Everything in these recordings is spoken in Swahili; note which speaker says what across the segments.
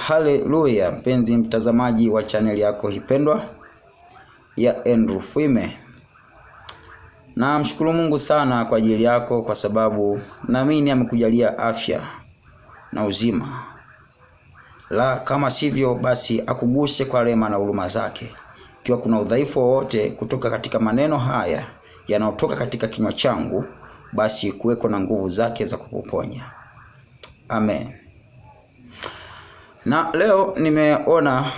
Speaker 1: Haleluya, mpenzi mtazamaji wa channel yako hipendwa ya Andrew Fwime. Mshukuru Mungu sana kwa ajili yako, kwa sababu naamini amekujalia afya na uzima. Kama sivyo, basi akuguse kwa rehema na huruma zake. Ikiwa kuna udhaifu wowote kutoka katika maneno haya yanayotoka katika kinywa changu, basi kuweko na nguvu zake za kukuponya. Amen. Na leo nimeona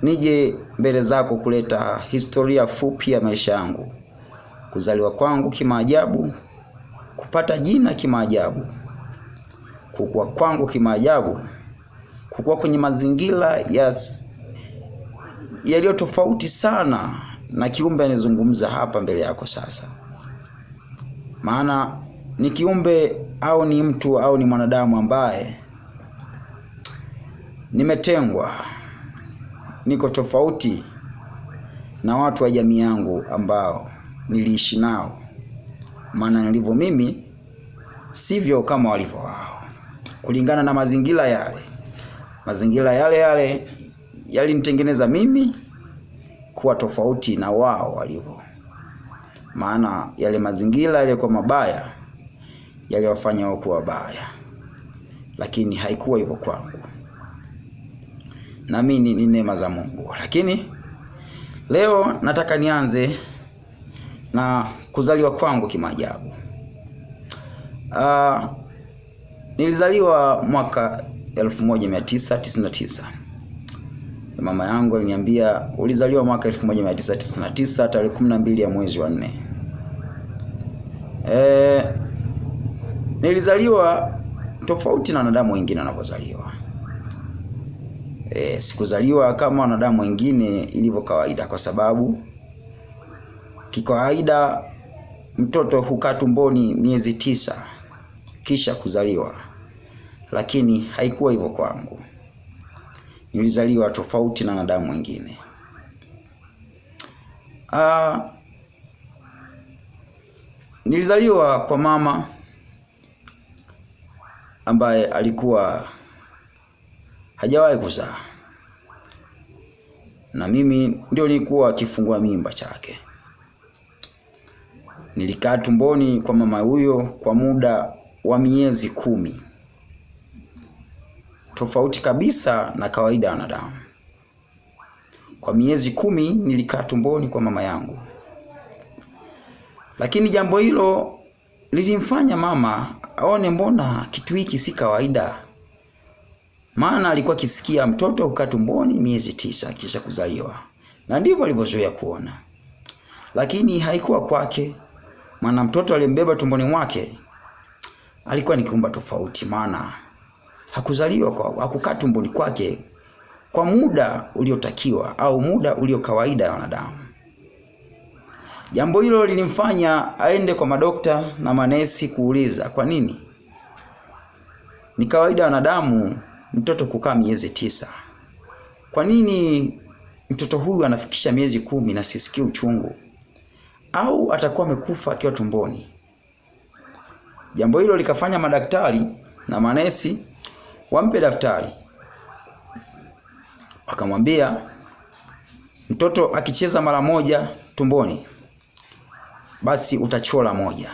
Speaker 1: nije mbele zako kuleta historia fupi ya maisha yangu. Kuzaliwa kwangu kimaajabu, kupata jina kimaajabu, kukua kwangu kimaajabu, kukua kwenye mazingira yaliyo tofauti sana na kiumbe anazungumza hapa mbele yako sasa. Maana ni kiumbe au ni mtu au ni mwanadamu ambaye nimetengwa, niko tofauti na watu wa jamii yangu ambao niliishi nao. Maana nilivyo mimi sivyo kama walivyo wao. Kulingana na mazingira yale yalinitengeneza mimi kuwa tofauti na wao walivyo. Maana yale mazingira yalikuwa mabaya, yaliwafanya wao kuwa wabaya. Lakini haikuwa hivyo kwangu. Na mimi ni neema za Mungu. Lakini leo nataka nianze na kuzaliwa kwangu kimaajabu. Nilizaliwa mwaka 1999. Mama yangu aliniambia, ulizaliwa mwaka 1999 tarehe 12 ya mwezi wa 4. Nilizaliwa tofauti na wanadamu wengine wanapozaliwa. Sikuzaliwa kama wanadamu wengine ilivyo kawaida, kwa sababu kikawaida mtoto hukaa tumboni miezi 9 kisha kuzaliwa. Lakini haikuwa hivyo kwangu. Nilizaliwa tofauti na wanadamu wengine. Nilizaliwa kwa mama ambaye alikuwa hajawahi kuzaa, na mimi ndio nilikuwa kifungua mimba chake. Nilikaa tumboni kwa mama huyo kwa muda wa miezi 10. Tofauti kabisa na kawaida ya wanadamu. Kwa miezi 10 nilikaa tumboni kwa mama yangu. Lakini jambo hilo lilimfanya mama aone mbona kitu hiki si kawaida. Maana alikuwa akisikia mtoto hukaa tumboni miezi 9 kisha kuzaliwa. Na ndivyo alivyozoea kuona. Lakini haikuwa kwake. Maana mtoto aliyembeba tumboni mwake alikuwa ni kiumbe tofauti. Maana hakukaa tumboni kwake kwa muda uliotakiwa au muda ulio kawaida ya wanadamu. Jambo hilo lilimfanya aende kwa madokta na manesi kuuliza kwa nini ni kawaida ya wanadamu mtoto kukaa miezi 9. Kwa nini mtoto huyu anafikisha miezi 10 na sisikii uchungu? Au atakuwa amekufa akiwa tumboni? Jambo hilo likafanya madaktari na manesi wampe daftari. Wakamwambia mtoto akicheza mara moja tumboni, basi utachora 1.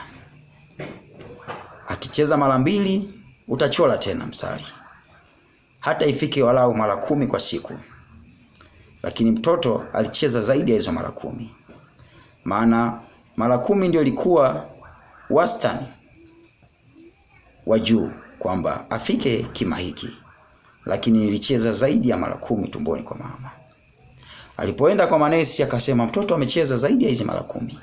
Speaker 1: Akicheza mara 2, utachora tena mstari. Hata ifike walau mara 10 kwa siku. Lakini mtoto alicheza zaidi ya hizo mara 10. Maana mara 10 ndio ilikuwa wastani wa juu kwamba afike kima hiki. Lakini nilicheza zaidi ya mara 10 tumboni kwa mama. Alipoenda kwa manesi akasema mtoto amecheza zaidi ya hizo mara 10.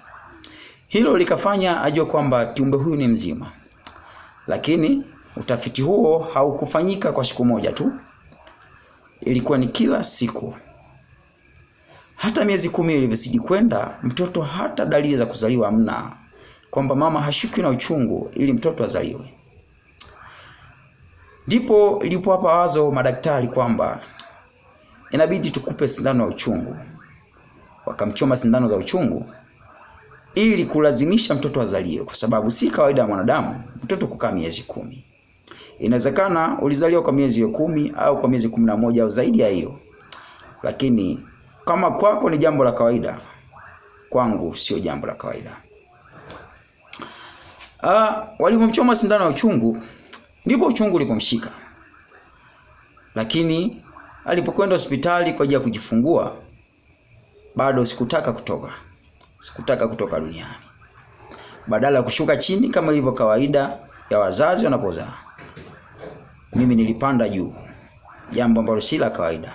Speaker 1: Hilo likafanya ajue kwamba kiumbe huyu ni mzima. Lakini utafiti huo haukufanyika kwa siku moja tu. Ilikuwa ni kila siku. Hata miezi 10 ilivyozidi kwenda, mtoto hata dalili za kuzaliwa hamna, kwamba mama hashuki na uchungu ili mtoto azaliwe. Ndipo ilipo hapa wazo madaktari kwamba inabidi tukupe sindano ya uchungu. Wakamchoma sindano za uchungu ili kulazimisha mtoto azaliwe, kwa sababu si kawaida ya mwanadamu mtoto kukaa miezi 10. Inawezekana ulizaliwa kwa miezi 10 au kwa miezi 11 au zaidi ya hiyo. Lakini kama kwako ni jambo la kawaida, kwangu sio jambo la kawaida. Walipomchoma sindano ya uchungu, ndipo uchungu ulipomshika. Lakini alipokwenda hospitali kwa ajili ya kujifungua, bado sikutaka kutoka duniani. Badala ya kushuka chini kama ilivyo kawaida ya wazazi wanapozaa, mimi nilipanda juu, jambo ambalo si la kawaida.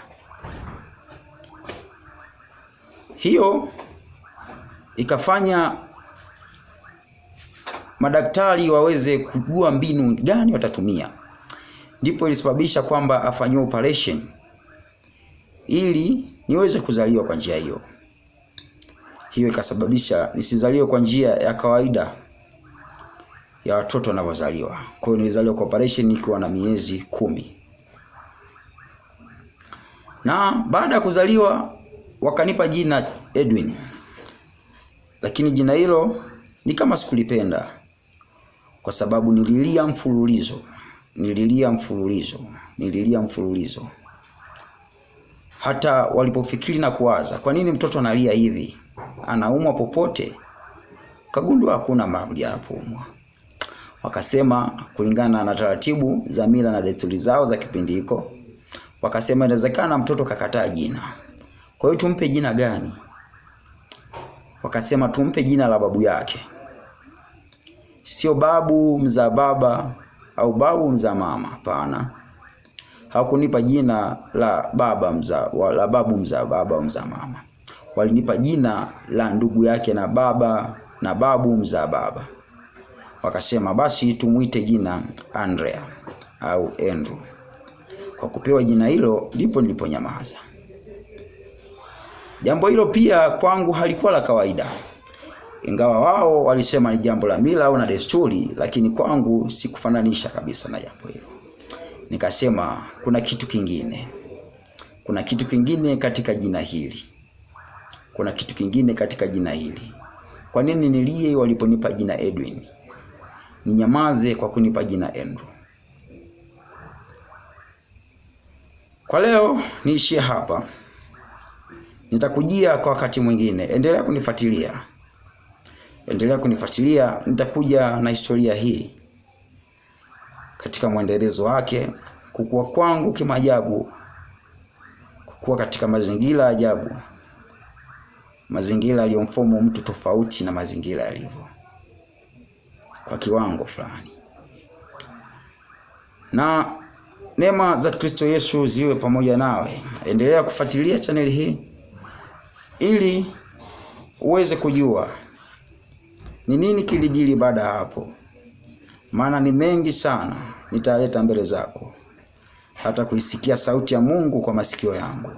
Speaker 1: Hiyo ikafanya madaktari waweze kujua mbinu gani watatumia. Ndipo ilisababisha kwamba afanywe operation ili niweze kuzaliwa kwa njia hiyo. Hiyo ikasababisha nisizaliwe kwa njia ya kawaida ya watoto wanavyozaliwa. Kwa hiyo nilizaliwa kwa operation nikiwa na miezi 10. Na baada ya kuzaliwa wakanipa jina Edwin. Lakini jina hilo ni kama sikulipenda, kwa sababu nililia mfululizo. Hata walipofikiri na kuwaza, kwa nini mtoto analia hivi? Anaumwa popote? Kagundua hakuna mahali anapoumwa. Wakasema kulingana na taratibu za mila na desturi zao za kipindi hiko, wakasema inawezekana mtoto kakataa jina. Kwa hiyo tumpe jina gani? Wakasema tumpe jina la babu yake. Sio babu mzaa baba au babu mzaa mama, hapana. Hawakunipa jina la babu mzaa baba au mzaa mama. Walinipa jina la ndugu yake na babu mzaa baba. Wakasema basi tumuite jina Andrea au Andrew. Kwa kupewa jina hilo ndipo niliponyamaza. Jambo hilo pia kwangu halikuwa la kawaida. Ingawa wao walisema ni jambo la mila au na desturi, lakini kwangu sikufananisha kabisa na jambo hilo. Nikasema kuna kitu kingine. Kuna kitu kingine katika jina hili. Kwa nini nilie waliponipa jina Edwin? Ninyamaze kwa kunipa jina Andrew. Kwa leo niishie hapa. Nitakujia kwa wakati mwingine. Endelea kunifuatilia. Nitakuja na historia hii katika mwendelezo wake, kukua kwangu kimaajabu, kukua katika mazingira ajabu, mazingira yaliyomfomo mtu tofauti na mazingira yalivyo kwa kiwango fulani. Na neema za Kristo Yesu ziwe pamoja nawe. Endelea kufuatilia channel hii ili uweze kujua ni nini kilijiri baada hapo. Maana ni mengi sana nitaleta mbele zako. Hata kuisikia sauti ya Mungu kwa masikio yangu.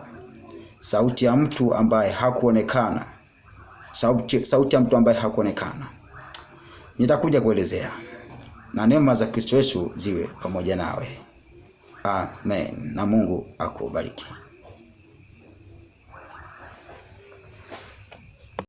Speaker 1: Sauti ya mtu ambaye hakuonekana. Sauti ya mtu ambaye hakuonekana. Nitakuja kuelezea. Na neema za Kristo Yesu ziwe pamoja nawe. Amen. Na Mungu akubariki.